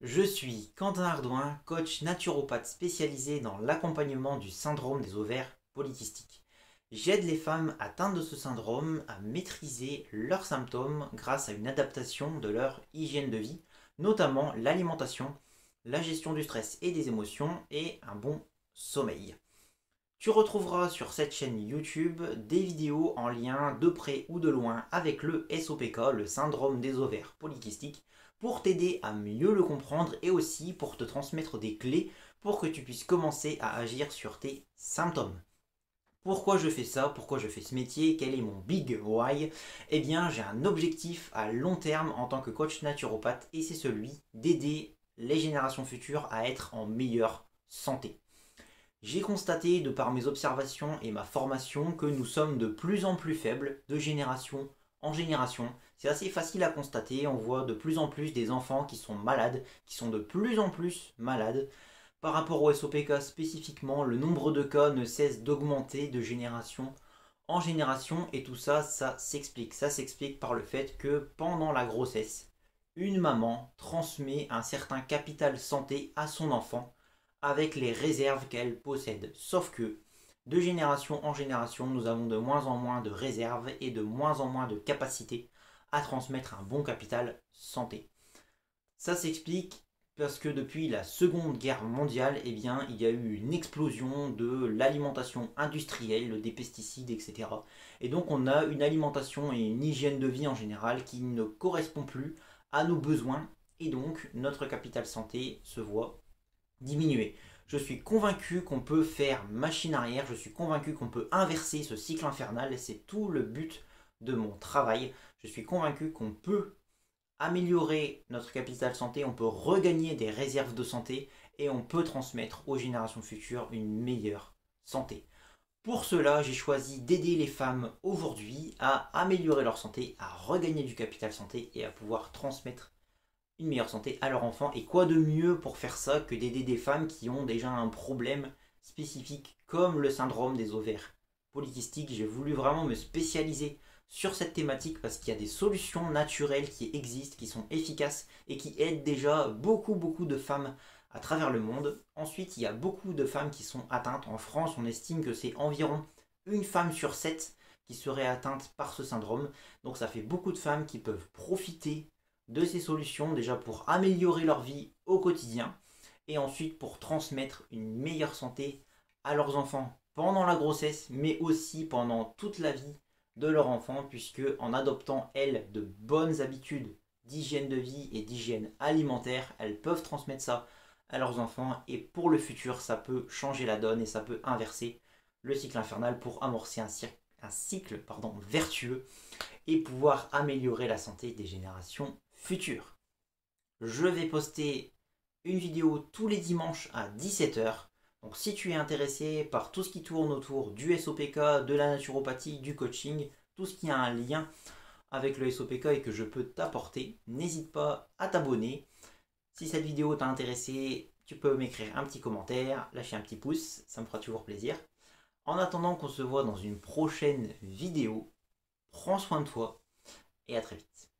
Je suis Quentin Ardouin, coach naturopathe spécialisé dans l'accompagnement du syndrome des ovaires polykystiques. J'aide les femmes atteintes de ce syndrome à maîtriser leurs symptômes grâce à une adaptation de leur hygiène de vie, notamment l'alimentation, la gestion du stress et des émotions et un bon sommeil. Tu retrouveras sur cette chaîne YouTube des vidéos en lien de près ou de loin avec le SOPK, le syndrome des ovaires polykystiques, pour t'aider à mieux le comprendre et aussi pour te transmettre des clés pour que tu puisses commencer à agir sur tes symptômes. Pourquoi je fais ça? Pourquoi je fais ce métier? Quel est mon big why? Eh bien, j'ai un objectif à long terme en tant que coach naturopathe et c'est celui d'aider les générations futures à être en meilleure santé. J'ai constaté de par mes observations et ma formation que nous sommes de plus en plus faibles de génération en génération. C'est assez facile à constater, on voit de plus en plus des enfants qui sont malades, qui sont de plus en plus malades. Par rapport au SOPK spécifiquement, le nombre de cas ne cesse d'augmenter de génération en génération et tout ça, ça s'explique. Ça s'explique par le fait que pendant la grossesse, une maman transmet un certain capital santé à son enfant avec les réserves qu'elle possède. Sauf que de génération en génération, nous avons de moins en moins de réserves et de moins en moins de capacité à transmettre un bon capital santé. Ça s'explique parce que depuis la Seconde Guerre mondiale, eh bien, il y a eu une explosion de l'alimentation industrielle, des pesticides, etc. Et donc on a une alimentation et une hygiène de vie en général qui ne correspond plus à nos besoins et donc notre capital santé se voit diminuer. Je suis convaincu qu'on peut faire machine arrière, je suis convaincu qu'on peut inverser ce cycle infernal, c'est tout le but de mon travail. Je suis convaincu qu'on peut améliorer notre capital santé, on peut regagner des réserves de santé et on peut transmettre aux générations futures une meilleure santé. Pour cela, j'ai choisi d'aider les femmes aujourd'hui à améliorer leur santé, à regagner du capital santé et à pouvoir transmettre une meilleure santé à leur enfant. Et quoi de mieux pour faire ça que d'aider des femmes qui ont déjà un problème spécifique comme le syndrome des ovaires polykystiques. J'ai voulu vraiment me spécialiser sur cette thématique parce qu'il y a des solutions naturelles qui existent, qui sont efficaces et qui aident déjà beaucoup de femmes à travers le monde. Ensuite, il y a beaucoup de femmes qui sont atteintes. En France, on estime que c'est environ une femme sur 7 qui serait atteinte par ce syndrome. Donc ça fait beaucoup de femmes qui peuvent profiter de ces solutions déjà pour améliorer leur vie au quotidien et ensuite pour transmettre une meilleure santé à leurs enfants pendant la grossesse mais aussi pendant toute la vie de leur enfant puisque en adoptant elles de bonnes habitudes d'hygiène de vie et d'hygiène alimentaire, elles peuvent transmettre ça à leurs enfants et pour le futur ça peut changer la donne et ça peut inverser le cycle infernal pour amorcer un cycle vertueux et pouvoir améliorer la santé des générations futures. Je vais poster une vidéo tous les dimanches à 17h. Donc si tu es intéressé par tout ce qui tourne autour du SOPK, de la naturopathie, du coaching, tout ce qui a un lien avec le SOPK et que je peux t'apporter, n'hésite pas à t'abonner. Si cette vidéo t'a intéressé, tu peux m'écrire un petit commentaire, lâcher un petit pouce, ça me fera toujours plaisir. En attendant qu'on se voit dans une prochaine vidéo, prends soin de toi et à très vite.